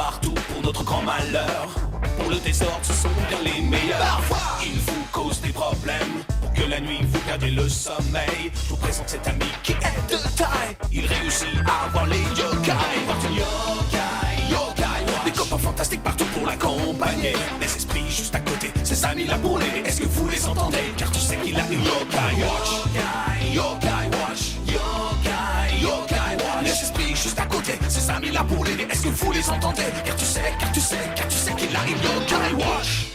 partout pour notre grand malheur. Pour le désordre, ce sont bien les meilleurs. Parfois, ils vous causent des problèmes. Pour que la nuit vous perdiez le sommeil, je vous présente cet ami qui est de taille. Il réussit à avoir les yokai. Porte une yokai, yokai watch. Des copains fantastiques partout pour l'accompagner. Des esprits juste à côté, ses amis là pour l'aider. Est-ce que vous les entendez? Car tu sais qu'il a une yokai watch. Yokai, yokai watch. Yokai, yokai watch. Les esprits juste à côté, ses amis là pour l'aider. Est-ce que vous les entendez? Car tu sais qu'il a une yokai watch.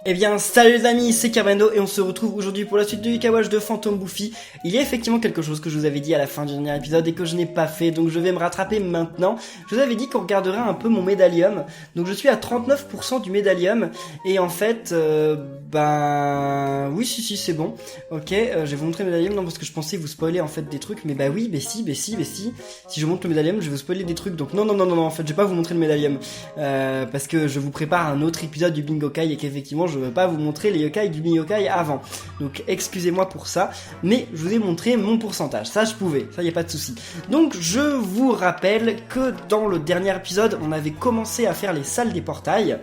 Eh bien, salut les amis, c'est Kerbendo et on se retrouve aujourd'hui pour la suite du Yokai Watch de Phantom Buffy. Il y a effectivement quelque chose que je vous avais dit à la fin du dernier épisode et que je n'ai pas fait, donc je vais me rattraper maintenant. Je vous avais dit qu'on regarderait un peu mon médalium, donc je suis à 39% du médalium et en fait, oui, si, c'est bon. Ok, je vais vous montrer le médalium, non parce que je pensais vous spoiler en fait des trucs, mais si je montre le médalium, je vais vous spoiler des trucs, donc non, en fait, je vais pas vous montrer le médalium, parce que je vous prépare un autre épisode du Bingokai et qu'effectivement, je veux pas vous montrer les yokai du Bingokai avant. Donc excusez-moi pour ça, mais je vous ai montré mon pourcentage. Ça je pouvais, ça y a pas de souci. Donc je vous rappelle que dans le dernier épisode, on avait commencé à faire les salles des portails.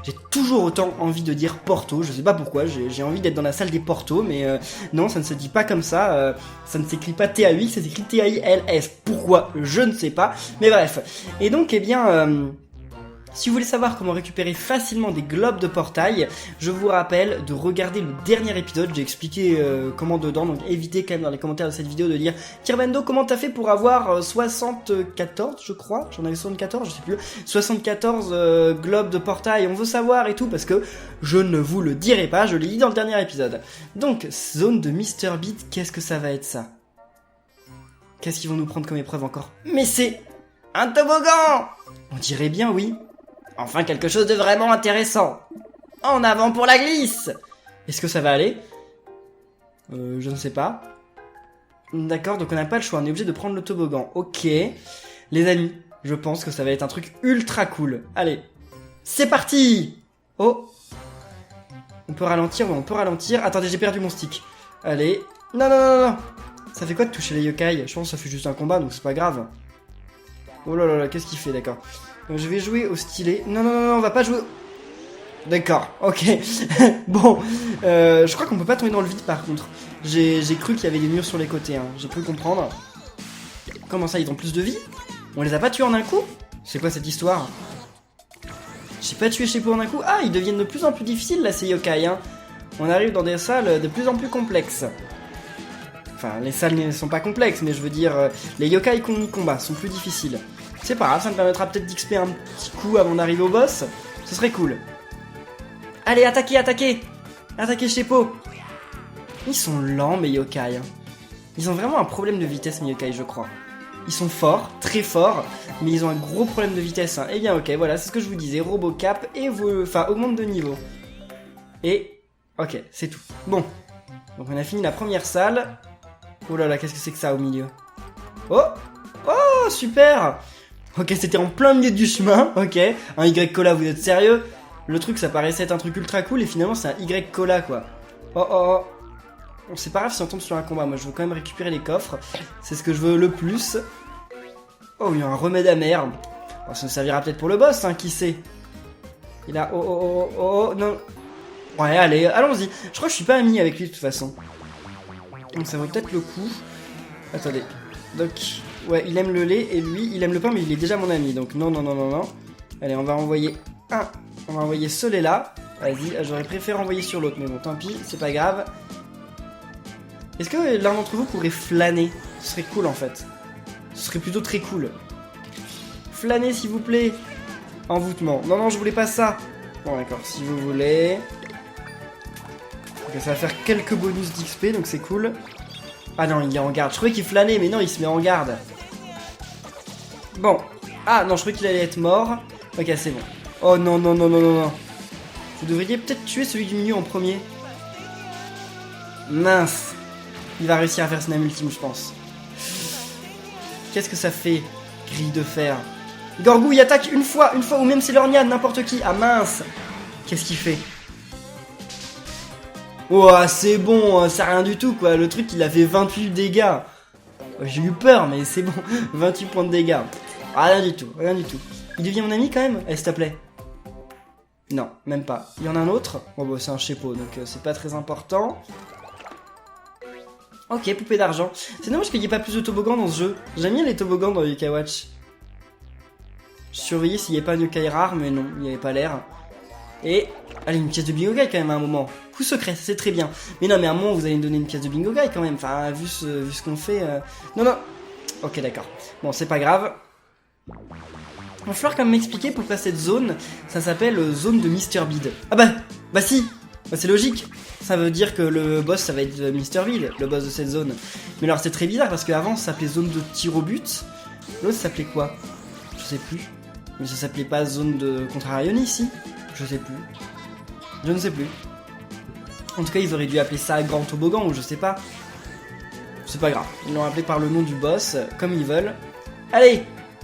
J'ai toujours autant envie de dire Porto, je sais pas pourquoi, j'ai envie d'être dans la salle des Portos, mais non, ça ne se dit pas comme ça, ça ne s'écrit pas T-A-U-X, ça s'écrit T-A-I-L-S. Pourquoi? Je ne sais pas, mais bref. Et donc, eh bien... si vous voulez savoir comment récupérer facilement des globes de portail, je vous rappelle de regarder le dernier épisode, j'ai expliqué comment dedans, donc évitez quand même dans les commentaires de cette vidéo de dire « Kerbendo, comment t'as fait pour avoir 74, je crois, j'en avais 74, je sais plus, 74 globes de portail, on veut savoir et tout, parce que je ne vous le dirai pas, je l'ai dit dans le dernier épisode. » Donc, zone de Mr Beat, qu'est-ce que ça va être ça? Qu'est-ce qu'ils vont nous prendre comme épreuve encore? Mais c'est un toboggan! On dirait bien, oui. Enfin, quelque chose de vraiment intéressant. En avant pour la glisse. Est-ce que ça va aller? Je ne sais pas. D'accord, donc on n'a pas le choix, on est obligé de prendre le toboggan. Ok. Les amis, je pense que ça va être un truc ultra cool. Allez, c'est parti. Oh. On peut ralentir, oui, on peut ralentir. Attendez, j'ai perdu mon stick. Allez. Non. Ça fait quoi de toucher les yokai? Je pense que ça fait juste un combat, donc c'est pas grave. Oh là là, qu'est-ce qu'il fait, d'accord. Je vais jouer au stylet. Non, on va pas jouer... D'accord, ok. Bon, je crois qu'on peut pas tomber dans le vide par contre. J'ai cru qu'il y avait des murs sur les côtés, hein. J'ai cru comprendre. Comment ça, ils ont plus de vie? On les a pas tués en un coup? C'est quoi cette histoire? J'ai pas tué Sheppo en un coup? Ah, ils deviennent de plus en plus difficiles là, ces yokai, hein. On arrive dans des salles de plus en plus complexes. Enfin, les salles ne sont pas complexes, mais je veux dire, les yokai qu'on y combat sont plus difficiles. C'est pas grave, ça me permettra peut-être d'XP un petit coup avant d'arriver au boss. Ce serait cool. Allez, attaquez! Attaquez Sheppo! Ils sont lents, mes yokai. Hein. Ils ont vraiment un problème de vitesse, mes yokai, je crois. Ils sont forts, très forts, mais ils ont un gros problème de vitesse. Hein. Eh bien, ok, voilà, c'est ce que je vous disais. Robocap et augmente de niveau. Et, ok, c'est tout. Bon, donc on a fini la première salle. Oh là là, qu'est-ce que c'est que ça au milieu? Oh, super! Ok, c'était en plein milieu du chemin, ok. Un Y Cola, vous êtes sérieux? Le truc, ça paraissait être un truc ultra cool, et finalement, c'est un Y Cola, quoi. Oh. C'est pas grave si on tombe sur un combat, moi je veux quand même récupérer les coffres. C'est ce que je veux le plus. Oh, il y a un remède amer. Bon, ça nous servira peut-être pour le boss, hein, qui sait. Il a... Oh, non. Ouais, allez, allons-y. Je crois que je suis pas ami avec lui, de toute façon. Donc ça vaut peut-être le coup. Attendez. Donc... ouais, il aime le lait et lui, il aime le pain, mais il est déjà mon ami. Donc non. Allez, on va envoyer ce lait là. Vas-y, j'aurais préféré envoyer sur l'autre, mais bon, tant pis, c'est pas grave. Est-ce que l'un d'entre vous pourrait flâner? Ce serait cool en fait. Ce serait plutôt très cool. Flâner s'il vous plaît. Envoûtement. Non, je voulais pas ça. Bon d'accord, si vous voulez. Ok, ça va faire quelques bonus d'XP, donc c'est cool. Ah non, il est en garde. Je croyais qu'il flânait, mais non, il se met en garde. Bon. Ah non, je croyais qu'il allait être mort. Ok, c'est bon. Oh non. Vous devriez peut-être tuer celui du milieu en premier. Mince. Il va réussir à faire son âme ultime, je pense. Qu'est-ce que ça fait, grille de fer? Gorgouille attaque une fois, ou même c'est l'orniade, n'importe qui. Ah mince. Qu'est-ce qu'il fait? Oh, c'est bon, c'est rien du tout, quoi. Le truc, il a fait 28 dégâts. J'ai eu peur, mais c'est bon. 28 points de dégâts. Rien du tout, rien du tout. Il devient mon ami quand même? S'il te plaît. Non, même pas. Il y en a un autre. Bon, bah, c'est un chepo, donc c'est pas très important. Ok, poupée d'argent. C'est dommage qu'il n'y ait pas plus de toboggans dans ce jeu. J'aime bien les toboggans dans Yokai Watch. Je surveillais s'il n'y avait pas un yokai rare, mais non, il n'y avait pas l'air. Et... allez, une pièce de bingo guy quand même à un moment. Coup secret, c'est très bien. Mais non, mais à un moment, vous allez me donner une pièce de bingo guy quand même. Enfin, vu ce qu'on fait... Non, non. Ok, d'accord. Bon, c'est pas grave. Il va falloir quand même m'expliquer pourquoi cette zone, ça s'appelle zone de Mr. Bid. Ah bah si. Bah c'est logique. Ça veut dire que le boss, ça va être Mr. Bid, le boss de cette zone. Mais alors, c'est très bizarre parce qu'avant, ça s'appelait zone de tir au but. L'autre, ça s'appelait quoi? Je sais plus. Mais ça s'appelait pas zone de Contrarioni ici? Je sais plus. Je ne sais plus. En tout cas, ils auraient dû appeler ça Grand Toboggan ou je sais pas. C'est pas grave. Ils l'ont appelé par le nom du boss, comme ils veulent. Allez,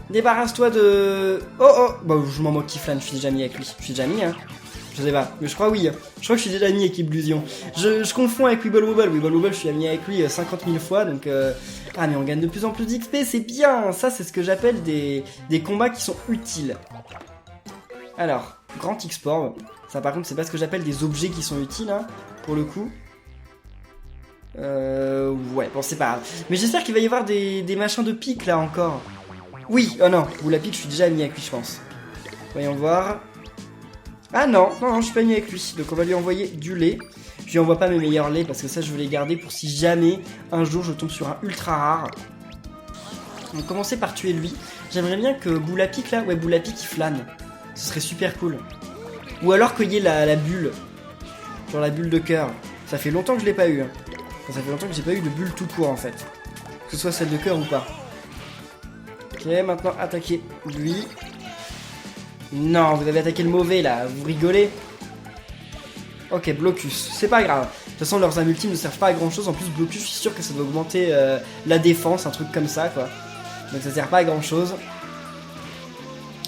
débarrasse-toi de... Oh, bah je m'en moque Kiflan, je suis déjà mis avec lui. Je suis déjà mis, hein. Je sais pas, mais je crois oui. Je crois que je suis déjà mis avec Illusion. Je confonds avec Weeble Wobble. Weeble Wobble, je suis mis avec lui 50 000 fois, donc... Ah, mais on gagne de plus en plus d'XP, c'est bien. Ça, c'est ce que j'appelle des combats qui sont utiles. Alors, Grand X-Porb. Ça, par contre, c'est pas ce que j'appelle des objets qui sont utiles, hein, pour le coup. Ouais, bon, c'est pas grave. Mais j'espère qu'il va y avoir des machins de pique, là, encore. Oui, oh non, ou la pique, je suis déjà mis avec lui, je pense. Voyons voir. Ah non, je suis pas mis avec lui. Donc on va lui envoyer du lait. Je lui envoie pas mes meilleurs laits parce que ça je vais les garder pour si jamais un jour je tombe sur un ultra rare. On va commencer par tuer lui. J'aimerais bien que Boulapic là, ouais Boulapic il flâne. Ce serait super cool. Ou alors qu'il y ait la bulle. Genre la bulle de cœur. Ça fait longtemps que je l'ai pas eu. Hein. Enfin, ça fait longtemps que j'ai pas eu de bulle tout court en fait. Que ce soit celle de cœur ou pas. Ok, maintenant attaquer lui. Non, vous avez attaqué le mauvais là, vous rigolez. Ok, Blocus, c'est pas grave. De toute façon, leurs âmes ultimes ne servent pas à grand chose. En plus, Blocus, je suis sûr que ça doit augmenter la défense, un truc comme ça quoi. Donc ça sert pas à grand chose.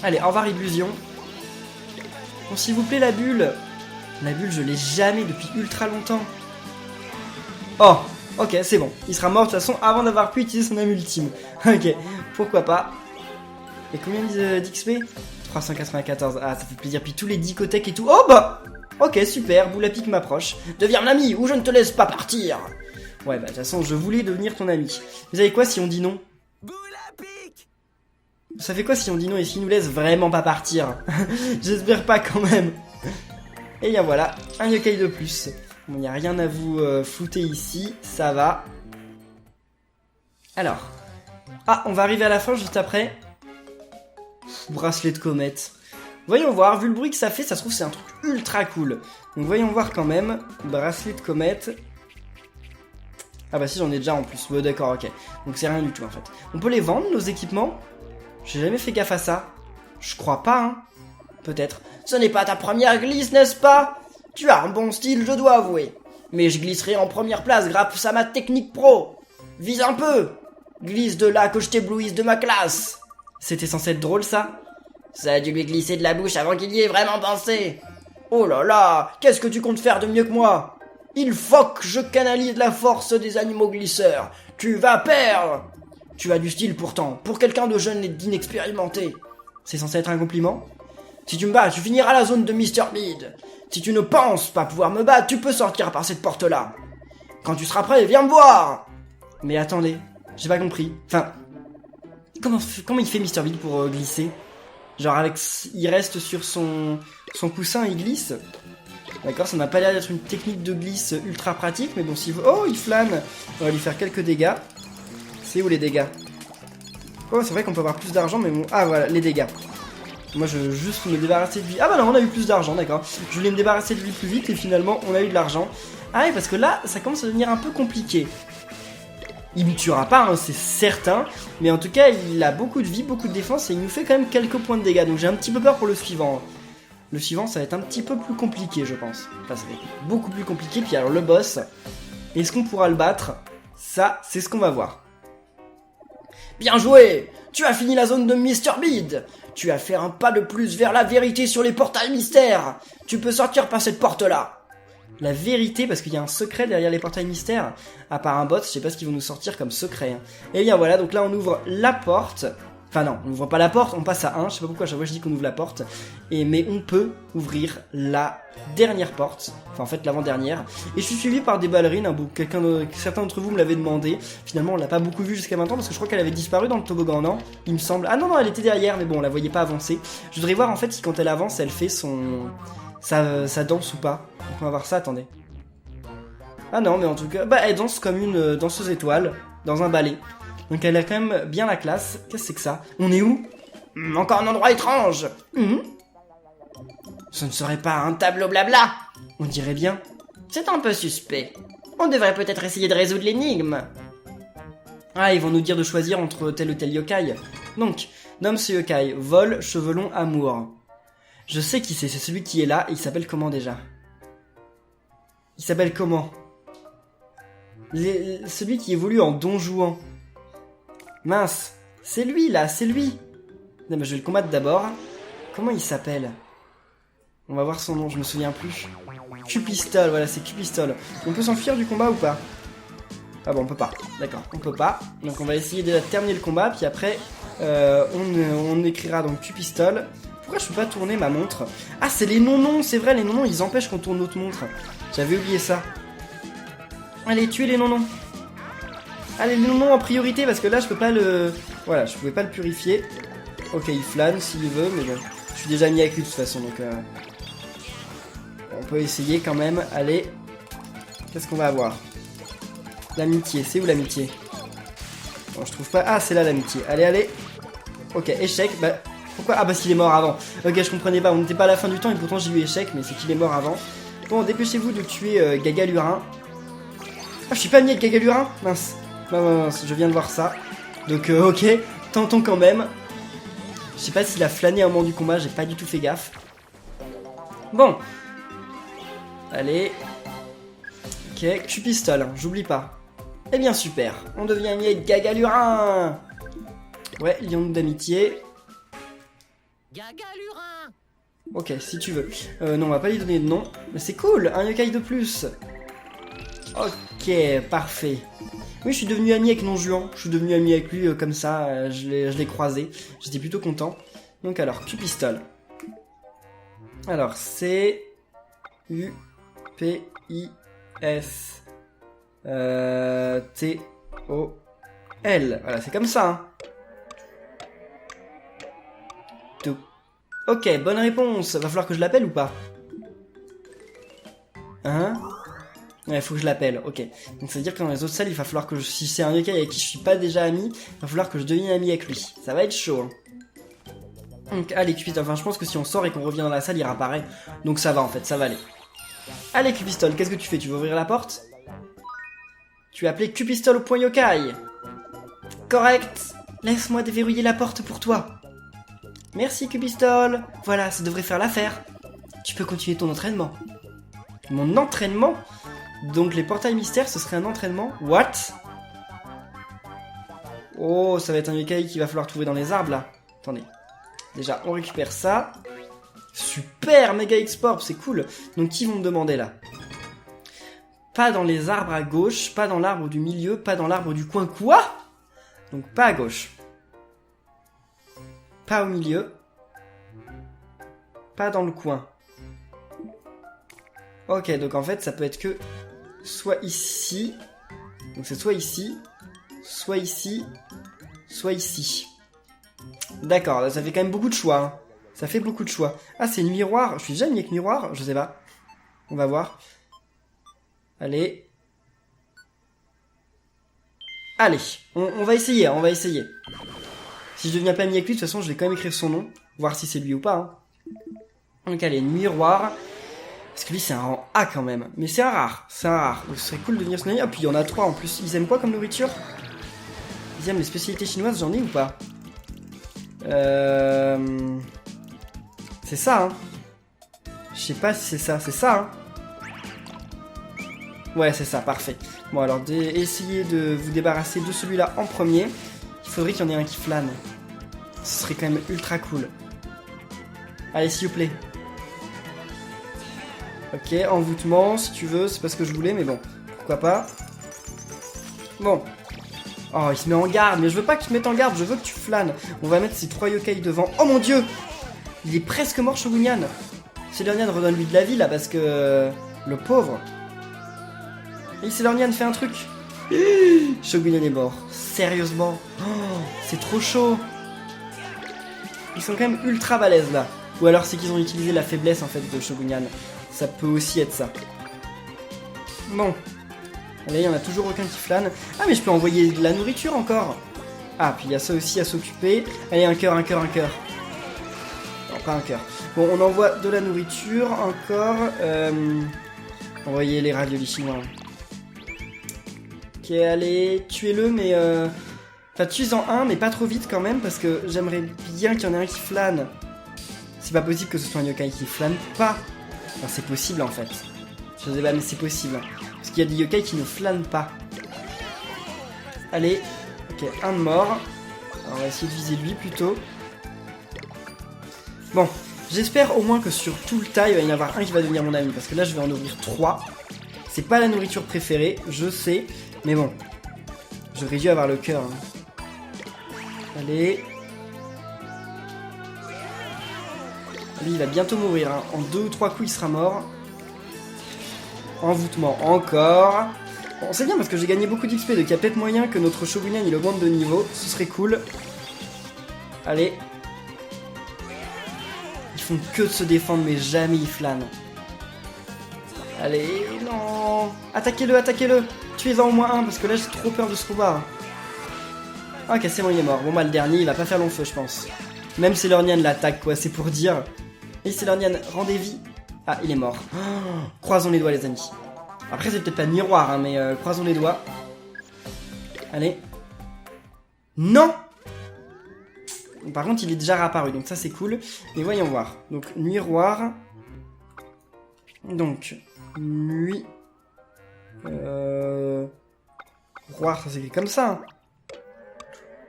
Allez, au revoir Illusion. Bon, s'il vous plaît, la bulle. La bulle, je l'ai jamais depuis ultra longtemps. Oh, ok, c'est bon. Il sera mort de toute façon avant d'avoir pu utiliser son âme ultime. Ok, pourquoi pas. Et combien d'XP 394, ah ça fait plaisir, puis tous les dicothèques et tout, oh bah ok super, Boulapic m'approche, deviens mon ami ou je ne te laisse pas partir. Ouais bah de toute façon je voulais devenir ton ami. Vous savez quoi si on dit non? Boulapic. Ça fait quoi si on dit non et s'il nous laisse vraiment pas partir? J'espère pas quand même. Et bien voilà, un yokai de plus. Bon y a rien à vous flouter ici, ça va. Alors, ah on va arriver à la fin juste après. Bracelet de comète. Voyons voir, vu le bruit que ça fait, ça se trouve c'est un truc ultra cool. Donc voyons voir quand même. Bracelet de comète. Ah bah si j'en ai déjà en plus. Ouais, d'accord, ok. Donc c'est rien du tout en fait. On peut les vendre nos équipements? J'ai jamais fait gaffe à ça. Je crois pas, hein. Peut-être. Ce n'est pas ta première glisse, n'est-ce pas? Tu as un bon style, je dois avouer. Mais je glisserai en première place grâce à ma technique pro. Vise un peu. Glisse de là que je t'éblouisse de ma classe. C'était censé être drôle ça? Ça a dû lui glisser de la bouche avant qu'il y ait vraiment pensé. Oh là là, qu'est-ce que tu comptes faire de mieux que moi? Il faut que je canalise la force des animaux glisseurs. Tu vas perdre. Tu as du style pourtant, pour quelqu'un de jeune et d'inexpérimenté. C'est censé être un compliment? Si tu me bats, tu finiras la zone de Mr. Bid. Si tu ne penses pas pouvoir me battre, tu peux sortir par cette porte-là. Quand tu seras prêt, viens me voir. Mais attendez, j'ai pas compris. Enfin... Comment il fait Mr. Bid pour glisser? Genre avec... il reste sur son coussin et il glisse. D'accord, ça n'a pas l'air d'être une technique de glisse ultra pratique, mais bon, si vous... Oh, il flâne. On va lui faire quelques dégâts. C'est où les dégâts? Oh, c'est vrai qu'on peut avoir plus d'argent, mais bon... Ah, voilà, les dégâts. Moi, je veux juste me débarrasser de lui. Ah bah non, on a eu plus d'argent, d'accord. Je voulais me débarrasser de lui plus vite, et finalement, on a eu de l'argent. Ah oui, parce que là, ça commence à devenir un peu compliqué. Il me tuera pas, hein, c'est certain. Mais en tout cas, il a beaucoup de vie, beaucoup de défense et il nous fait quand même quelques points de dégâts. Donc j'ai un petit peu peur pour le suivant. Le suivant, ça va être un petit peu plus compliqué, je pense. Enfin, ça va être beaucoup plus compliqué. Puis alors, le boss, est-ce qu'on pourra le battre? Ça, c'est ce qu'on va voir. Bien joué! Tu as fini la zone de Mr. Bid. Tu as fait un pas de plus vers la vérité sur les portails mystères. Tu peux sortir par cette porte-là. La vérité, parce qu'il y a un secret derrière les portails mystères. À part un bot, je sais pas ce qu'ils vont nous sortir comme secret. Hein. Et bien voilà, donc là on ouvre la porte. Enfin non, on n'ouvre pas la porte, on passe à 1. Je sais pas pourquoi à chaque fois je dis qu'on ouvre la porte. Mais on peut ouvrir la dernière porte. Enfin en fait l'avant-dernière. Et je suis suivi par des ballerines. Certains d'entre vous me l'avaient demandé. Finalement on l'a pas beaucoup vu jusqu'à maintenant parce que je crois qu'elle avait disparu dans le toboggan, non? Il me semble. Ah non, non, elle était derrière, mais bon, on la voyait pas avancer. Je voudrais voir en fait si quand elle avance, elle fait sa danse ou pas. Donc on va voir ça, attendez. Ah non, mais en tout cas, bah elle danse comme une danseuse étoile dans un ballet. Donc elle a quand même bien la classe. Qu'est-ce que c'est que ça? On est où? Encore un endroit étrange. Ce ne serait pas un tableau blabla? On dirait bien. C'est un peu suspect. On devrait peut-être essayer de résoudre l'énigme. Ah, ils vont nous dire de choisir entre tel ou tel yokai. Donc, nomme ce yokai. Vol, cheveux longs, amour. Je sais qui c'est celui qui est là. Il s'appelle comment déjà? Il s'appelle comment? Celui qui évolue en Don Juan. Mince, c'est lui là, c'est lui. Non mais je vais le combattre d'abord. Comment il s'appelle? On va voir son nom, je me souviens plus. Cupistol, voilà c'est Cupistol. On peut s'enfuir du combat ou pas? Ah bon, on peut pas. D'accord, on peut pas. Donc on va essayer de terminer le combat, puis après on écrira donc Cupistol. Pourquoi je peux pas tourner ma montre? Ah c'est les non-noms, c'est vrai, les non-noms ils empêchent qu'on tourne notre montre. J'avais oublié ça. Allez, tuez les non-noms. Allez, les non-noms en priorité parce que là je peux pas le... Voilà, je pouvais pas le purifier. Ok, il flâne s'il veut, mais bon. Je suis déjà mis avec lui de toute façon, donc... On peut essayer quand même. Allez. Qu'est-ce qu'on va avoir? L'amitié, c'est où l'amitié? Bon, je trouve pas... Ah, c'est là l'amitié. Allez, allez. Ok, échec. Bah, pourquoi? Ah, parce qu'il est mort avant. Ok, je comprenais pas. On n'était pas à la fin du temps et pourtant j'ai eu échec, mais c'est qu'il est mort avant. Bon, dépêchez-vous de tuer Gagalurin. Ah, je suis pas mis avec Gagalurin? Mince. Mince, je viens de voir ça. Donc, ok. Tentons quand même. Je sais pas s'il a flâné au moment du combat, j'ai pas du tout fait gaffe. Bon. Allez. Ok, Cupistol, hein, j'oublie pas. Eh bien super, on devient ami avec Gagalurin. Ouais, lion d'amitié. Gagalurin. Ok, si tu veux. Non, on va pas lui donner de nom. Mais c'est cool, un yokai de plus. Ok, parfait. Oui, je suis devenu ami avec Non-Juan. Je suis devenu ami avec lui comme ça, je l'ai croisé. J'étais plutôt content. Donc alors, Cupistol. Alors, C... U... P... I... S... T... O... L. Voilà, c'est comme ça, hein. Tout. Ok, bonne réponse. Va falloir que je l'appelle ou pas? Hein? Ouais, faut que je l'appelle, ok. Donc ça veut dire que dans les autres salles, il va falloir que si c'est un yokai avec qui je suis pas déjà ami, il va falloir que je devienne ami avec lui. Ça va être chaud. Hein. Donc allez Cupistol, enfin je pense que si on sort et qu'on revient dans la salle, il réapparaît. Donc ça va en fait, ça va aller. Allez Cupistol, qu'est-ce que tu fais? Tu veux ouvrir la porte? Tu es appelé Cupistol au point yokai. Correct. Laisse-moi déverrouiller la porte pour toi. Merci Cupistol. Voilà, ça devrait faire l'affaire. Tu peux continuer ton entraînement. Mon entraînement? Donc les portails mystères, ce serait un entraînement? What? Oh, ça va être un yokai qu'il va falloir trouver dans les arbres, là. Attendez. Déjà, on récupère ça. Super, méga export, c'est cool. Donc, qui vont me demander, là? Pas dans les arbres à gauche, pas dans l'arbre du milieu, pas dans l'arbre du coin. Quoi? Donc, pas à gauche. Pas au milieu. Pas dans le coin. Ok, donc en fait, ça peut être que... soit ici, donc c'est soit ici, soit ici, soit ici. D'accord, ça fait quand même beaucoup de choix. Hein. Ça fait beaucoup de choix. Ah, c'est une miroir. Je suis déjà mis avec miroir? Je sais pas. On va voir. Allez. Allez, on va essayer, on va essayer. Si je deviens pas ami avec lui, de toute façon, je vais quand même écrire son nom. Voir si c'est lui ou pas. Hein. Donc allez, miroir... Parce que lui c'est un rang A quand même. Mais c'est un rare, c'est un rare. Donc ce serait cool de devenir son ami. Ah puis il y en a 3 en plus. Ils aiment quoi comme nourriture? Ils aiment les spécialités chinoises, j'en ai ou pas? C'est ça hein. Je sais pas si c'est ça hein. Ouais c'est ça, parfait. Bon alors essayez de vous débarrasser de celui-là en premier. Il faudrait qu'il y en ait un qui flâne. Ce serait quand même ultra cool. Allez s'il vous plaît. Ok, envoûtement, si tu veux, c'est pas ce que je voulais, mais bon, pourquoi pas. Bon, Oh, il se met en garde, mais je veux pas qu'il se mette en garde, je veux que tu flânes. On va mettre ces 3 yokai devant. Oh mon dieu! Il est presque mort, Shogunyan. Sailor Nyan, redonne-lui de la vie là, parce que... le pauvre. Et Sailor Nyan fait un truc. Shogunyan est mort. Sérieusement. Oh, c'est trop chaud. Ils sont quand même ultra balèzes là. Ou alors c'est qu'ils ont utilisé la faiblesse en fait de Shogunyan. Ça peut aussi être ça. Bon. Allez, il y en a toujours aucun qui flâne. Ah mais je peux envoyer de la nourriture encore. Ah puis il y a ça aussi à s'occuper. Allez, un cœur, un cœur, un cœur. Non, pas un cœur. Bon, on envoie de la nourriture encore. Envoyer les raviolis chinois. Ok, allez, tuez-le, mais... Enfin, tuez-en un, mais pas trop vite quand même, parce que j'aimerais bien qu'il y en ait un qui flâne. C'est pas possible que ce soit un yokai qui flâne pas. Enfin, c'est possible en fait. Je sais pas, mais c'est possible. Parce qu'il y a des yokai qui ne flânent pas. Allez, ok, un de mort. Alors, on va essayer de viser lui plutôt. Bon, j'espère au moins que sur tout le tas, il va y en avoir un qui va devenir mon ami, parce que là, je vais en ouvrir 3. C'est pas la nourriture préférée, je sais, mais bon. J'aurais dû avoir le cœur. Hein. Allez. Lui, il va bientôt mourir. Hein. En 2 ou 3 coups, il sera mort. Envoûtement, encore. Bon, c'est bien parce que j'ai gagné beaucoup d'XP, donc il y a peut-être moyen que notre Shogunyan, il augmente de niveau. Ce serait cool. Allez. Ils font que de se défendre, mais jamais ils flânent. Allez, non. Attaquez-le, attaquez-le. Tuez-en au moins un, parce que là, j'ai trop peur de ce combat. Ok, c'est bon, il est mort. Bon, bah, le dernier, il va pas faire long feu, je pense. Même Sailor Nyan l'attaque, quoi, c'est pour dire. Et Sailor Nyan, rendez vie. Ah, il est mort. Oh, croisons les doigts, les amis. Après, c'est peut-être pas miroir, hein, mais croisons les doigts. Allez. Non! Par contre, il est déjà réapparu, donc ça, c'est cool. Et voyons voir. Donc, miroir. Donc, nuit. Roir, ça s'écrit comme ça. Hein.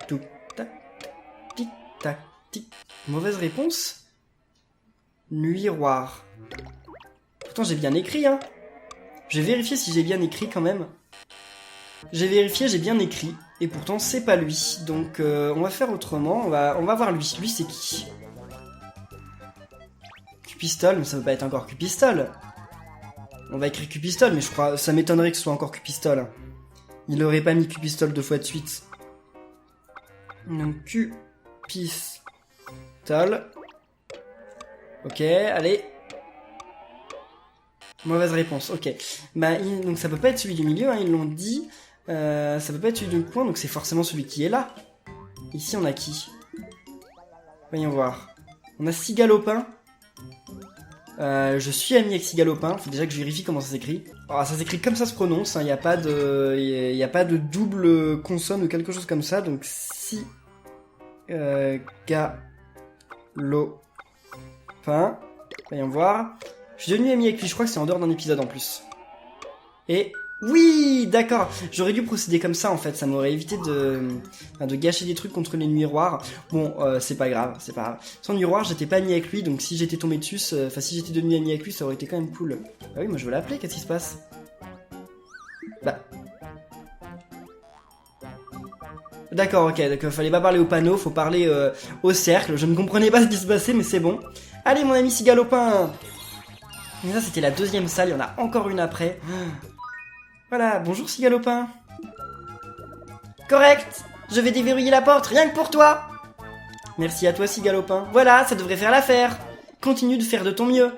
Tout, tac, tic, tac, tic. Mauvaise réponse. Nuiroir. Pourtant, j'ai bien écrit, hein. J'ai vérifié si j'ai bien écrit quand même. J'ai vérifié, j'ai bien écrit. Et pourtant, c'est pas lui. Donc, on va faire autrement. On va voir lui. Lui, c'est qui? Cupistol, mais ça peut pas être encore Cupistol. On va écrire Cupistol, mais je crois... Ça m'étonnerait que ce soit encore Cupistol. Il aurait pas mis Cupistol 2 fois de suite. Donc, Cupistol. Ok, allez. Mauvaise réponse, ok. Bah, donc ça peut pas être celui du milieu, hein, ils l'ont dit. Ça peut pas être celui du coin, donc c'est forcément celui qui est là. Ici, on a qui? Voyons voir. On a Cigalopin. Je suis ami avec Cigalopin. Faut déjà que je vérifie comment ça s'écrit. Alors, ça s'écrit comme ça se prononce. Il n'y a pas de double consonne ou quelque chose comme ça. Donc Cigalopin. Voyons voir. Je suis devenu ami avec lui. Je crois que c'est en dehors d'un épisode en plus. Et oui, d'accord. J'aurais dû procéder comme ça en fait. Ça m'aurait évité de gâcher des trucs contre les miroirs. Bon, c'est pas grave, c'est pas grave. Sans miroir, j'étais pas ami avec lui, donc si j'étais tombé dessus, si j'étais devenu ami avec lui, ça aurait été quand même cool. Bah oui, moi je veux l'appeler. Qu'est-ce qui se passe? Bah. D'accord, ok. Donc fallait pas parler au panneau, faut parler au cercle. Je ne comprenais pas ce qui se passait, mais c'est bon. Allez, mon ami Cigalopin. Et ça, c'était la 2e salle. Il y en a encore une après. Voilà, bonjour Cigalopin. Correct. Je vais déverrouiller la porte, rien que pour toi. Merci à toi Cigalopin. Voilà, ça devrait faire l'affaire. Continue de faire de ton mieux.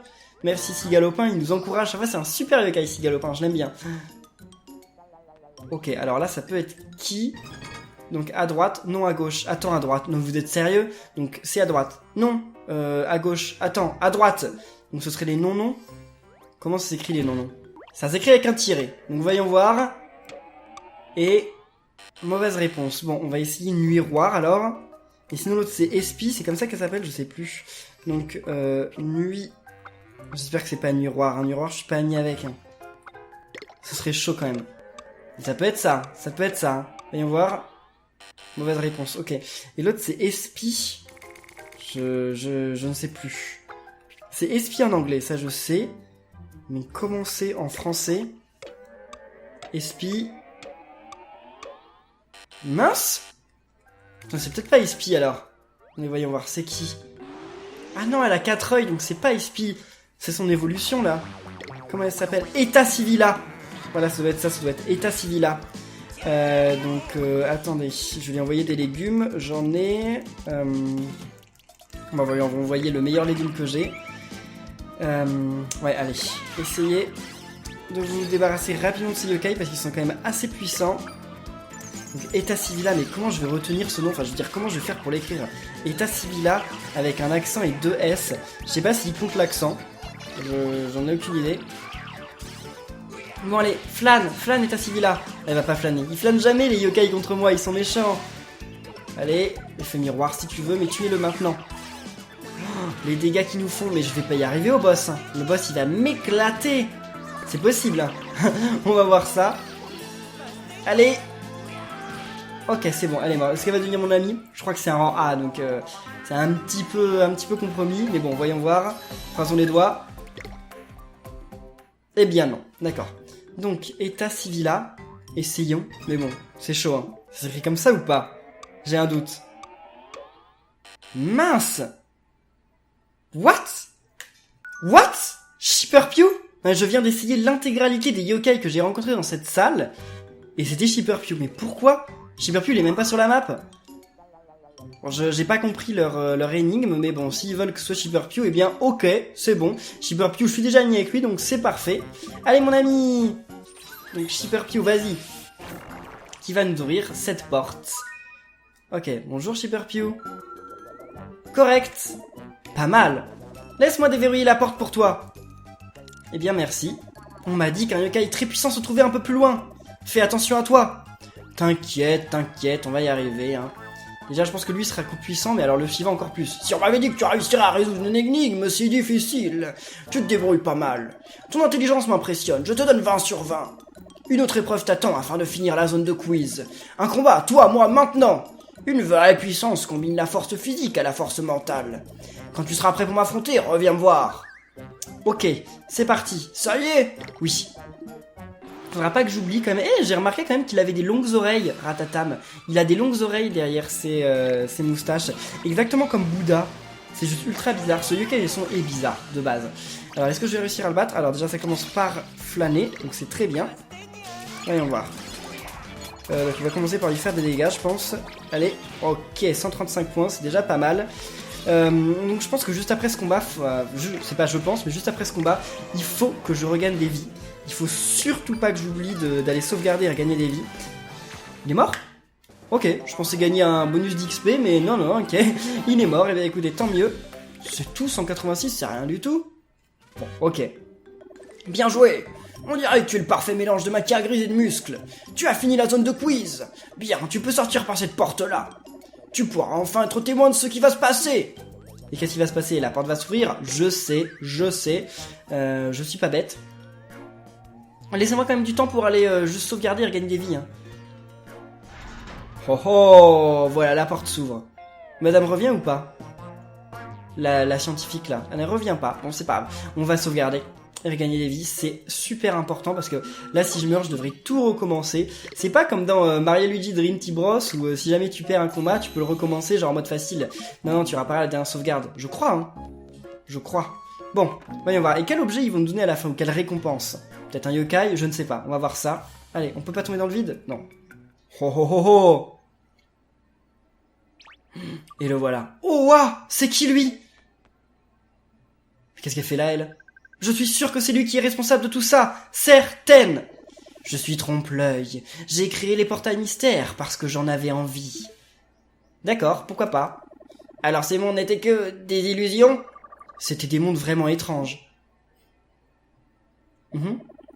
Merci Cigalopin, il nous encourage. Enfin, c'est un super yokai Cigalopin, je l'aime bien. Ok, alors là, ça peut être qui? Donc à droite, non à gauche. Attends, à droite. Non, vous êtes sérieux? Donc c'est à droite. Non, à gauche. Attends, à droite. Donc ce serait les non-non. Comment ça s'écrit les non-non? Ça s'écrit avec un tiret. Donc voyons voir. Et... mauvaise réponse. Bon, on va essayer Nuiroir alors. Et sinon l'autre c'est Espi, c'est comme ça qu'elle s'appelle, je sais plus. Donc, Nuit... J'espère que c'est pas Nuiroir. Un Nuiroir, je suis pas ami avec. Hein. Ce serait chaud quand même. Et ça peut être ça. Ça peut être ça. Hein. Voyons voir. Mauvaise réponse, ok. Et l'autre c'est Espi. Je ne sais plus. C'est Espi en anglais, ça je sais. Mais comment c'est en français? Espi. Mince. Putain, c'est peut-être pas Espie alors. Mais voyons voir, c'est qui? Ah non, elle a 4 œils, donc c'est pas Espie. C'est son évolution là. Comment elle s'appelle? Eta Civila. Voilà, ça doit être ça, ça doit être Eta Civila. Attendez, je vais lui envoyer des légumes. J'en ai... on va envoyer le meilleur légume que j'ai. Ouais, allez. Essayez de vous débarrasser rapidement de ces yokai parce qu'ils sont quand même assez puissants. Donc, Eta Civila, mais comment je vais retenir ce nom? Enfin, je veux dire, comment je vais faire pour l'écrire? Eta Civila avec un accent et 2 S. Je sais pas s'il compte l'accent. J'en ai aucune idée. Bon allez, flâne Eta Civila. Elle va pas flâner. Ils flânent jamais les yokai contre moi, ils sont méchants. Allez, effet miroir si tu veux, mais tuez-le maintenant. Oh, les dégâts qu'ils nous font, mais je vais pas y arriver au boss. Le boss il va m'éclater. C'est possible. Hein. On va voir ça. Allez. Ok, c'est bon, elle est morte. Est-ce qu'elle va devenir mon amie? Je crois que c'est un rang A, donc c'est un petit peu compromis. Mais bon, voyons voir. Croisons les doigts. Eh bien non, d'accord. Donc, Eta Civila, essayons. Mais bon, c'est chaud, hein. Ça s'écrit comme ça ou pas? J'ai un doute. Mince! What? Shipperpew? Je viens d'essayer l'intégralité des yokai que j'ai rencontrés dans cette salle. Et c'était Shipperpew. Mais pourquoi? Shipperpew, il est même pas sur la map. Bon, j'ai pas compris leur énigme, mais bon, s'ils veulent que ce soit Shipperpew, eh bien, ok, c'est bon. Shipperpew, je suis déjà ami avec lui, donc c'est parfait. Allez, mon ami! Donc, Shipperpew, vas-y. Qui va nous ouvrir cette porte. Ok, bonjour Shipperpew. Correct. Pas mal. Laisse-moi déverrouiller la porte pour toi. Eh bien, merci. On m'a dit qu'un yokai très puissant se trouvait un peu plus loin. Fais attention à toi. T'inquiète, on va y arriver, hein. Déjà, je pense que lui sera coup puissant, mais alors le suivant encore plus. Si on m'avait dit que tu réussirais à résoudre une énigme si difficile, tu te débrouilles pas mal. Ton intelligence m'impressionne, je te donne 20 sur 20. Une autre épreuve t'attend afin de finir la zone de quiz. Un combat, toi, moi, maintenant. Une vraie puissance combine la force physique à la force mentale. Quand tu seras prêt pour m'affronter, reviens me voir. Ok, c'est parti. Ça y est? Oui. Faudra pas que j'oublie quand même. J'ai remarqué quand même qu'il avait des longues oreilles, Ratatam. Il a des longues oreilles derrière ses moustaches. Exactement comme Bouddha. C'est juste ultra bizarre. Ce yokai, son est bizarre, de base. Alors, est-ce que je vais réussir à le battre? Alors, déjà, ça commence par flâner. Donc, c'est très bien. Voyons voir. Donc, on va commencer par lui faire des dégâts, je pense. Allez. Ok, 135 points. C'est déjà pas mal. Donc, je pense que juste après ce combat... c'est pas je pense, mais juste après ce combat, il faut que je regagne des vies. Il faut surtout pas que j'oublie d'aller sauvegarder et gagner des vies. Il est mort? Ok, je pensais gagner un bonus d'XP, mais non, ok. Il est mort, et bien écoutez, tant mieux. C'est tout, 186, c'est rien du tout. Bon, ok. Bien joué! On dirait que tu es le parfait mélange de matière grise et de muscles. Tu as fini la zone de quiz. Bien, tu peux sortir par cette porte-là. Tu pourras enfin être témoin de ce qui va se passer. Et qu'est-ce qui va se passer? La porte va s'ouvrir? Je sais. Je suis pas bête. Laissez-moi quand même du temps pour aller juste sauvegarder et regagner des vies. Hein. Oh, voilà, la porte s'ouvre. Madame revient ou pas? La scientifique là, elle ne revient pas. Bon, c'est pas grave. On va sauvegarder et regagner des vies. C'est super important parce que là, si je meurs, je devrais tout recommencer. C'est pas comme dans Mario Luigi Dream Team Bros où si jamais tu perds un combat, tu peux le recommencer genre en mode facile. Non, tu auras pas la dernière sauvegarde. Je crois, hein. Je crois. Bon, voyons voir. Et quel objet ils vont nous donner à la fin ou quelle récompense? Peut-être un yokai, je ne sais pas. On va voir ça. Allez, on peut pas tomber dans le vide? Non. Oh oh oh oh. Et le voilà. Oh waouh, c'est qui lui? Qu'est-ce qu'elle fait là, elle? Je suis sûr que c'est lui qui est responsable de tout ça. Certaine. Je suis trompe-l'œil. J'ai créé les portails mystères parce que j'en avais envie. D'accord, pourquoi pas. Alors ces mondes n'étaient que des illusions? C'était des mondes vraiment étranges.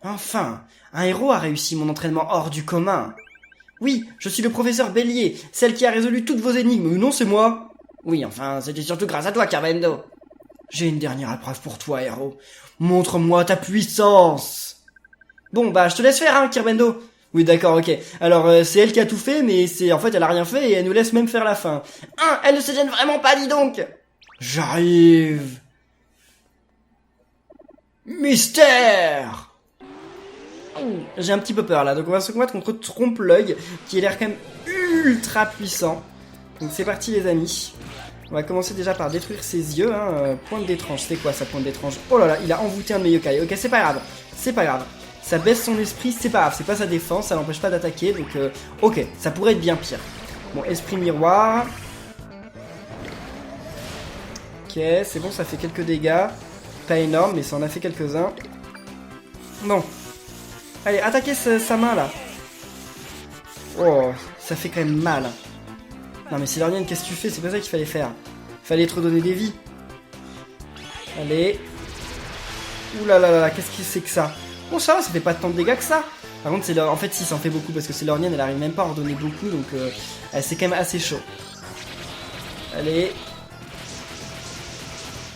Enfin, un héros a réussi mon entraînement hors du commun. Oui, je suis le professeur Bélier, celle qui a résolu toutes vos énigmes. Non, c'est moi. Oui, enfin, c'était surtout grâce à toi, Carbendo. J'ai une dernière épreuve pour toi, héros. Montre-moi ta puissance. Bon, bah, je te laisse faire, hein, Carbendo. Oui, d'accord, ok. Alors, c'est elle qui a tout fait, mais en fait, elle a rien fait et elle nous laisse même faire la fin. Elle ne se gêne vraiment pas, dis donc. J'arrive. Mystère. J'ai un petit peu peur là, donc on va se combattre contre Trompe-l'œil, qui a l'air quand même ultra puissant. Donc c'est parti les amis. On va commencer déjà par détruire ses yeux. Hein. Pointe d'étrange, c'est quoi ça, pointe d'étrange? Oh là là, il a envoûté un de mes yokai. Ok, c'est pas grave, c'est pas grave. Ça baisse son esprit, c'est pas grave, c'est pas sa défense, ça l'empêche pas d'attaquer. Donc ok, ça pourrait être bien pire. Bon, esprit miroir. Ok, c'est bon, ça fait quelques dégâts. Pas énorme, mais ça en a fait quelques-uns. Bon. Allez, attaquez sa main là. Oh, ça fait quand même mal. Non mais Sailor-Nian, qu'est-ce que tu fais? C'est pas ça qu'il fallait faire. Fallait te redonner des vies. Allez. Ouh là là là, qu'est-ce que c'est que ça? Bon ça va, ça fait pas tant de dégâts que ça. Par contre, en fait si, ça en fait beaucoup parce que Sailor-Nian, elle arrive même pas à en redonner beaucoup, donc c'est quand même assez chaud. Allez.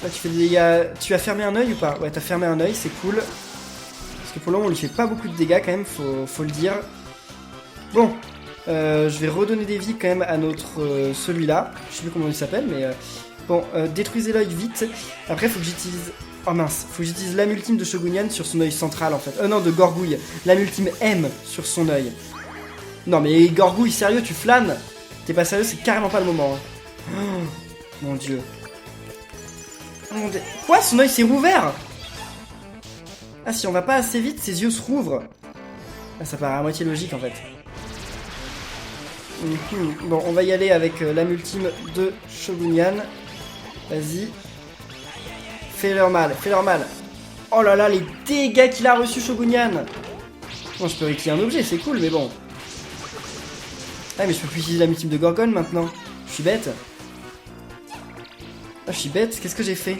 Là tu fais des dégâts. Tu as fermé un œil ou pas? Ouais, t'as fermé un œil, c'est cool. Parce que pour le moment, on lui fait pas beaucoup de dégâts quand même, faut le dire. Bon. Je vais redonner des vies quand même à notre celui-là. Je sais plus comment il s'appelle, mais bon, détruisez l'œil vite. Après, faut que j'utilise. Oh mince, faut que j'utilise l'âme ultime de Shogunyan sur son œil central en fait. Non, de Gorgouille. L'âme ultime M sur son œil. Non, mais Gorgouille, sérieux, tu flânes? T'es pas sérieux, c'est carrément pas le moment. Hein. Oh, mon dieu. Mon dieu. Quoi? Son œil s'est rouvert? Ah, si on va pas assez vite, ses yeux se rouvrent. Ah, ça paraît à moitié logique en fait. Bon, on va y aller avec l'âme ultime de Shogunyan. Vas-y. Fais-leur mal, fais-leur mal. Oh là là, les dégâts qu'il a reçu Shogunyan. Bon, je peux réutiliser un objet, c'est cool, mais bon. Ah, mais je peux plus utiliser l'âme ultime de Gorgon maintenant. Je suis bête. Ah, je suis bête, qu'est-ce que j'ai fait?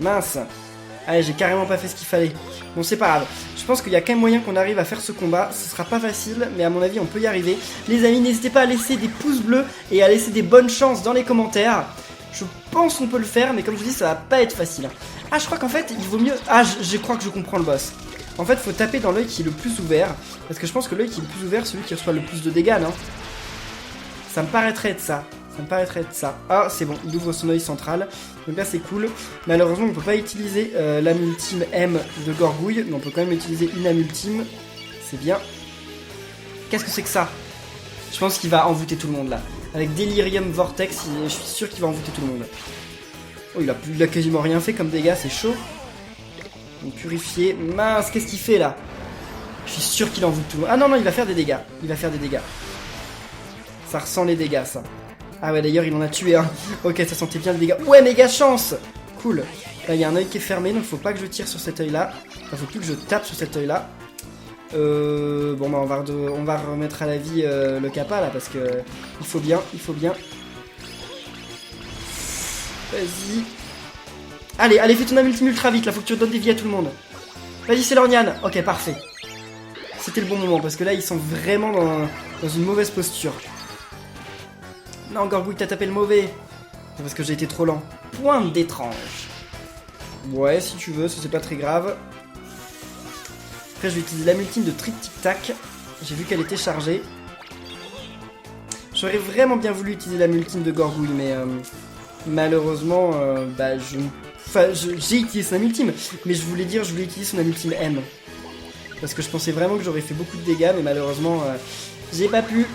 Mince. Allez, j'ai carrément pas fait ce qu'il fallait. Bon, c'est pas grave. Je pense qu'il y a quand même moyen qu'on arrive à faire ce combat. Ce sera pas facile, mais à mon avis, on peut y arriver. Les amis, n'hésitez pas à laisser des pouces bleus et à laisser des bonnes chances dans les commentaires. Je pense qu'on peut le faire, mais comme je vous dis, ça va pas être facile. Ah, je crois qu'en fait, il vaut mieux... Ah, je crois que je comprends le boss. En fait, faut taper dans l'œil qui est le plus ouvert. Parce que je pense que l'œil qui est le plus ouvert, c'est celui qui reçoit le plus de dégâts, non? Ça me paraîtrait être ça. Ça me paraîtrait être ça. Ah, c'est bon, il ouvre son œil central. Donc là, c'est cool. Malheureusement, on peut pas utiliser l'âme ultime M de Gorgouille, mais on peut quand même utiliser une âme ultime. C'est bien. Qu'est-ce que c'est que ça? Je pense qu'il va envoûter tout le monde, là. Avec Delirium Vortex, je suis sûr qu'il va envoûter tout le monde. Oh, il a quasiment rien fait comme dégâts, c'est chaud. Donc, purifier. Mince, qu'est-ce qu'il fait, là? Je suis sûr qu'il envoûte tout le monde. Ah non, non, il va faire des dégâts. Il va faire des dégâts. Ça ressent les dégâts, ça. Ah ouais, d'ailleurs, il en a tué un. Ok, ça sentait bien le dégât. Ouais, méga chance. Cool. Là, il y a un œil qui est fermé, donc faut pas que je tire sur cet œil-là. Enfin, faut plus que je tape sur cet œil-là. Bon, bah, on va remettre à la vie le Kappa, là, parce que il faut bien, il faut bien. Vas-y. Allez, allez, fais ton âme ultime ultra vite, là, faut que tu redonnes des vies à tout le monde. Vas-y, Sailor-Nian. Ok, parfait. C'était le bon moment, parce que là, ils sont vraiment dans une mauvaise posture. Non, Gorgouille, t'as tapé le mauvais. C'est parce que j'ai été trop lent. Pointe d'étrange. Ouais, si tu veux, ça c'est pas très grave. Après, je vais utiliser l'âme ultime de Trick Tic Tac. J'ai vu qu'elle était chargée. J'aurais vraiment bien voulu utiliser l'âme ultime de Gorgouille, mais malheureusement, bah, j'ai utilisé son âme ultime. Mais je voulais utiliser son âme ultime M. Parce que je pensais vraiment que j'aurais fait beaucoup de dégâts, mais malheureusement, j'ai pas pu.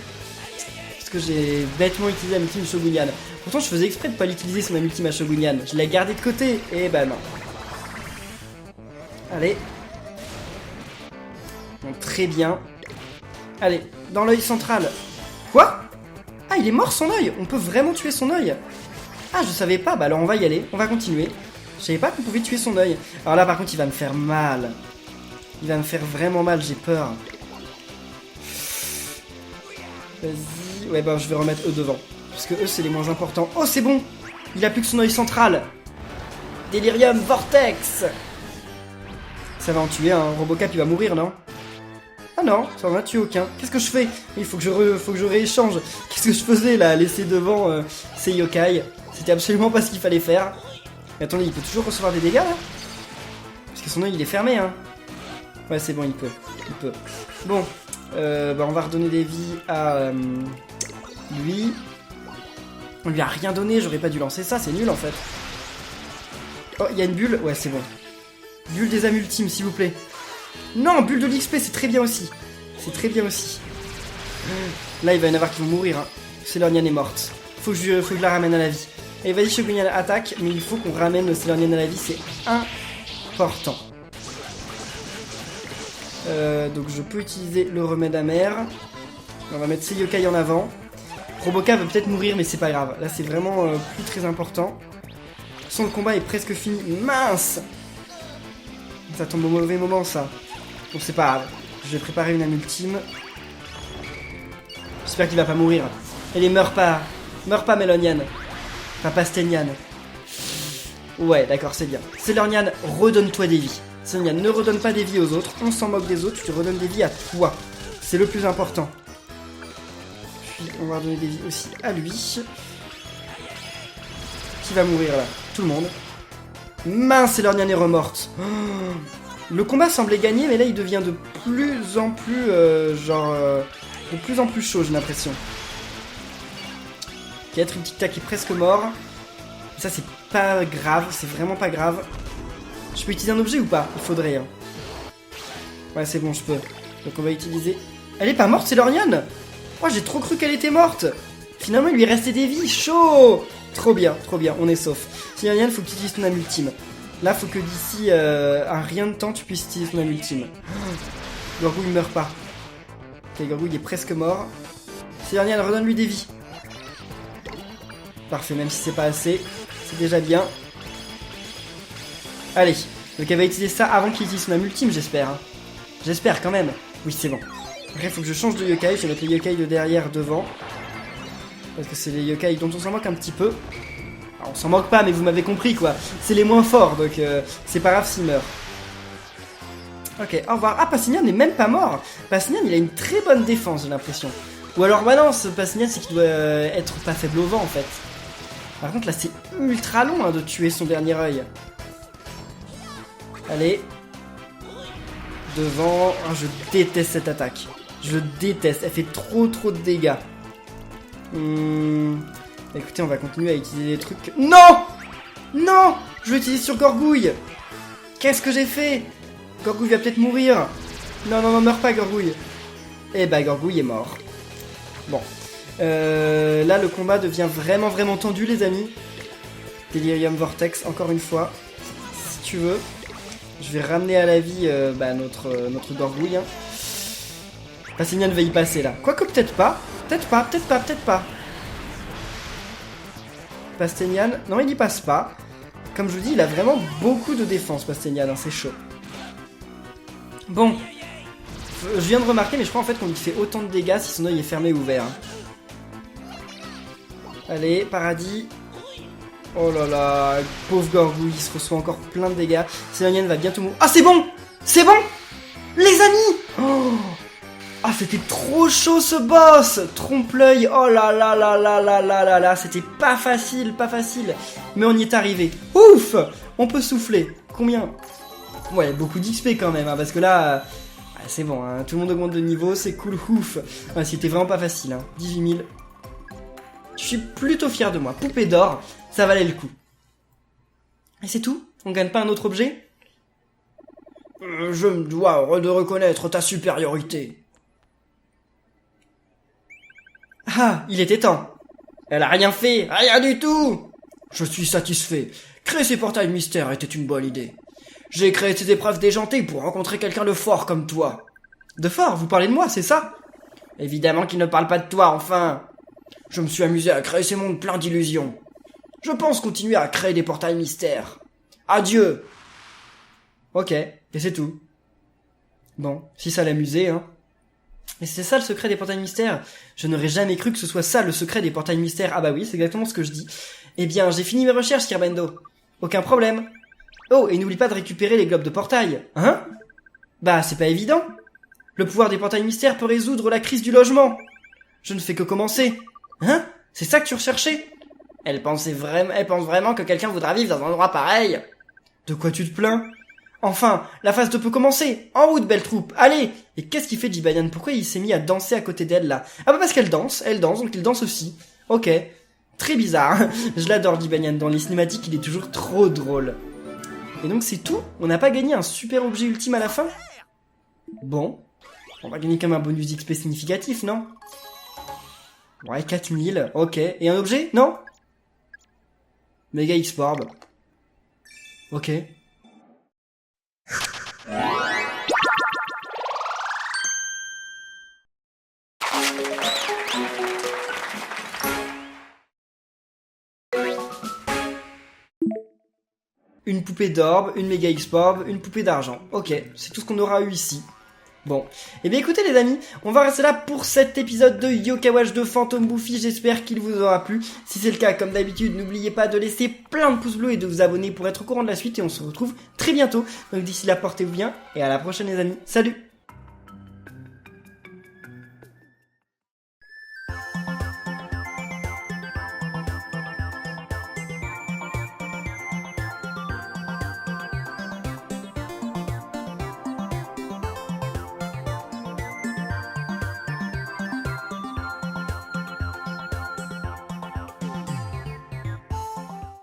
Parce que j'ai bêtement utilisé l'âme ultime Shogunyan. Pourtant, je faisais exprès de pas l'utiliser son âme ultime à Shogunyan. Je l'ai gardé de côté, et bah non. Allez. Bon, très bien. Allez, dans l'œil central. Quoi? Ah, il est mort son œil. On peut vraiment tuer son œil. Ah, je savais pas. Bah alors on va y aller. On va continuer. Je savais pas qu'on pouvait tuer son œil. Alors là, par contre, il va me faire mal. Il va me faire vraiment mal, j'ai peur. Vas-y. Ouais, bah je vais remettre eux devant. Parce que eux, c'est les moins importants. Oh, c'est bon. Il a plus que son œil central. Delirium Vortex. Ça va en tuer un. Robocap, il va mourir, non? Ah non, ça en a tué aucun. Qu'est-ce que je fais? Il faut que je rééchange. Qu'est-ce que je faisais là? Laisser devant ces yokai. C'était absolument pas ce qu'il fallait faire. Mais attendez, il peut toujours recevoir des dégâts là? Parce que son œil il est fermé, hein. Ouais, c'est bon, il peut. Il peut. Bon, bah on va redonner des vies à lui. On lui a rien donné, j'aurais pas dû lancer ça, c'est nul en fait. Oh, il y a une bulle. Ouais, c'est bon. Bulle des âmes ultimes, s'il vous plaît. Non, bulle de l'XP, c'est très bien aussi. C'est très bien aussi. Là, il va y en avoir qui vont mourir. Hein. Sailor Nyan est morte. Faut que je la ramène à la vie. Et vas-y, Shogunyan attaque, mais il faut qu'on ramène Sailor Nyan à la vie, c'est important. Donc je peux utiliser le remède amer. On va mettre ces yokai en avant. Roboka va peut-être mourir, mais c'est pas grave. Là, c'est vraiment plus très important. Son le combat est presque fini. Mince! Ça tombe au mauvais moment, ça. Bon, c'est pas grave. Je vais préparer une âme ultime. J'espère qu'il va pas mourir. Allez, meurs pas. Meurs pas, Melonian. Enfin, Pastenian. Ouais, d'accord, c'est bien. Sailor Nyan, redonne-toi des vies. Sailor Nyan, ne redonne pas des vies aux autres. On s'en moque des autres, tu redonnes des vies à toi. C'est le plus important. Puis, on va redonner des vies aussi à lui. Qui va mourir, là? Tout le monde. Mince, Sailor Nyan est remorte. Oh, le combat semblait gagner, mais là, il devient de plus en plus, de plus en plus chaud, j'ai l'impression. Être une tic-tac est presque mort. Et ça, c'est pas grave, c'est vraiment pas grave. Je peux utiliser un objet ou pas? Il faudrait. Hein. Ouais, c'est bon, je peux. Donc, on va utiliser. Elle est pas morte, Sailor Nyan? Oh, j'ai trop cru qu'elle était morte. Finalement, il lui restait des vies. Chaud! Trop bien, on est sauf. Sailor Nyan, faut que tu utilises ton âme ultime. Là, faut que d'ici un rien de temps, tu puisses utiliser ton âme ultime. Gorgou, il meurt pas. Ok, Gorgou, il est presque mort. Sailor Nyan, redonne-lui des vies. Parfait, même si c'est pas assez, c'est déjà bien. Allez, donc elle va utiliser ça avant qu'il utilise son âme ultime, j'espère. Hein. J'espère quand même. Oui, c'est bon. Après, il faut que je change de yokai. Je vais mettre les yokai de derrière devant. Parce que c'est les yokai dont on s'en moque un petit peu. Alors, on s'en moque pas, mais vous m'avez compris, quoi. C'est les moins forts, donc c'est pas grave s'il meurt. Ok, au revoir. Ah, Pastenian n'est même pas mort. Pastenian, il a une très bonne défense, j'ai l'impression. Ou alors, bah non, ce Pastenian, c'est qu'il doit être pas faible au vent, en fait. Par contre, là, c'est ultra long hein, de tuer son dernier œil. Allez. Devant. Oh, je déteste cette attaque. Je déteste. Elle fait trop de dégâts. Écoutez, on va continuer à utiliser des trucs... Non! Non! Je vais utiliser sur Gorgouille. Qu'est-ce que j'ai fait? Gorgouille va peut-être mourir. Non, meurs pas, Gorgouille. Eh bah, Gorgouille est mort. Bon. Là, le combat devient vraiment tendu, les amis. Delirium Vortex, encore une fois. Si tu veux. Je vais ramener à la vie notre Gorgouille. Hein. Pastenian va y passer, là. Quoique, peut-être pas. Peut-être pas. Pastenian, non, il y passe pas. Comme je vous dis, il a vraiment beaucoup de défense, Pastenian. Hein, c'est chaud. Bon. Je viens de remarquer, mais je crois en fait qu'on lui fait autant de dégâts si son œil est fermé ou ouvert. Hein. Allez, paradis. Oh là là, pauvre Gorgouille, il se reçoit encore plein de dégâts. Sailor Nyan va bientôt mourir. Ah, c'est bon! C'est bon! Les amis! Oh! Ah, c'était trop chaud ce boss! Trompe-l'œil, oh là là là là là là là là, c'était pas facile. Mais on y est arrivé. Ouf! On peut souffler. Combien? Ouais, beaucoup d'XP quand même, hein, parce que là... c'est bon, hein, tout le monde augmente de niveau, c'est cool, ouf. Ouais, c'était vraiment pas facile, hein. 18 000. Je suis plutôt fier de moi. Poupée d'or, ça valait le coup. Et c'est tout? On gagne pas un autre objet? Je me dois de reconnaître ta supériorité. Ah, il était temps. Elle a rien fait, rien du tout. Je suis satisfait. Créer ces portails mystères était une bonne idée. J'ai créé ces épreuves déjantées pour rencontrer quelqu'un de fort comme toi. De fort? Vous parlez de moi, c'est ça? Évidemment qu'il ne parle pas de toi, enfin. Je me suis amusé à créer ces mondes pleins d'illusions. Je pense continuer à créer des portails mystères. Adieu. Ok, et c'est tout. Bon, si ça l'amusait, hein. Et c'est ça le secret des portails mystères? Je n'aurais jamais cru que ce soit ça le secret des portails mystères. Ah bah oui, c'est exactement ce que je dis. Eh bien, j'ai fini mes recherches, Kirbendo. Aucun problème. Oh, et n'oublie pas de récupérer les globes de portail. Hein? Bah, c'est pas évident. Le pouvoir des portails mystères peut résoudre la crise du logement. Je ne fais que commencer. Hein? C'est ça que tu recherchais? Elle pense vraiment que quelqu'un voudra vivre dans un endroit pareil. De quoi tu te plains? Enfin, la phase 2 peut commencer. En route, belle troupe. Allez! Et qu'est-ce qu'il fait, Jibanyan? Pourquoi il s'est mis à danser à côté d'elle, là? Ah bah parce qu'elle danse, donc il danse aussi. Ok. Très bizarre. Je l'adore, Jibanyan. Dans les cinématiques, il est toujours trop drôle. Et donc c'est tout? On n'a pas gagné un super objet ultime à la fin? Bon. On va gagner quand même un bonus XP significatif, non? Ouais, 4000, ok. Et un objet? Non? Méga X-Orb. Ok. Une poupée d'orbe, une méga X-Orb, une poupée d'argent. Ok, c'est tout ce qu'on aura eu ici. Bon, et bien écoutez les amis, on va rester là pour cet épisode de Yokai Watch de Phantom Buffy, j'espère qu'il vous aura plu. Si c'est le cas, comme d'habitude, n'oubliez pas de laisser plein de pouces bleus et de vous abonner pour être au courant de la suite, et on se retrouve très bientôt. Donc d'ici là, portez-vous bien, et à la prochaine les amis, salut!